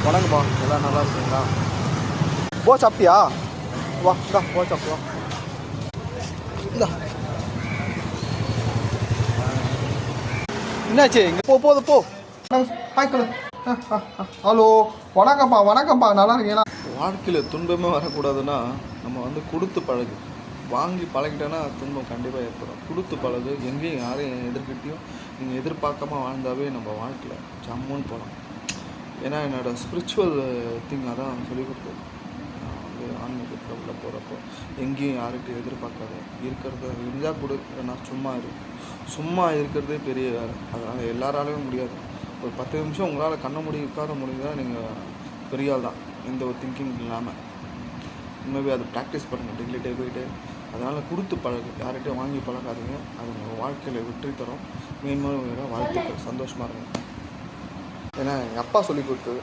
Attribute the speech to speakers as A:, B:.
A: வணக்கம்ப்பா, எல்லாம் நல்லா இருக்குங்களா? போ சாப்பிட்டியா? வா இந்தா போ சாப்பிட்டு வா. இந்தா என்னாச்சு? இங்கே போதும் போ. ஹாய் கலு. ஹலோ, வணக்கம்ப்பா வணக்கம்ப்பா, நல்லா இருக்கீங்களா? வாழ்க்கையில் துன்பமே வரக்கூடாதுன்னா நம்ம கொடுத்து பழகு. வாங்கி பழகிட்டோன்னா துன்பம் கண்டிப்பாக ஏற்படும். கொடுத்து பழகு. எங்கேயும் யாரையும் எதிர்கிட்டையும் நீங்கள் எதிர்பார்க்காம வாழ்ந்தாவே நம்ம வாழ்க்கையில் ஜம்முன்னு போகலாம். ஏன்னா என்னோடய ஸ்பிரிச்சுவல் திங் அதான் சொல்லிக் கொடுத்தது. நான் ஆன்மீகத்தில் உள்ள போகிறப்போ எங்கேயும் யார்கிட்டையும் எதிர்பார்க்காத, இருக்கிறத இருந்தால் கொடு, ஏன்னா சும்மா இருக்கிறதே பெரிய வேலை. அதனால் எல்லாராலையும் முடியாது. ஒரு 10 நிமிஷம் உங்களால் கண்ண மூடி உட்கார முடியுதுன்னா நீங்கள் பெரிய ஆள் தான். எந்த ஒரு திங்கிங் இல்லாமல் உண்மையாக அதை ப்ராக்டிஸ் பண்ணுங்கள் டெய்லிட்டே போயிட்டு. அதனால் கொடுத்து பழகு. யார்கிட்டையும் வாங்கி பழகாதீங்க. அது உங்கள் வாழ்க்கையில் வெற்றி தரும். மேன்மேலும் வாழ்த்துக்கள். சந்தோஷமாக இருங்க. ஏன்னா எங்கள் அப்பா சொல்லி கொடுத்தது.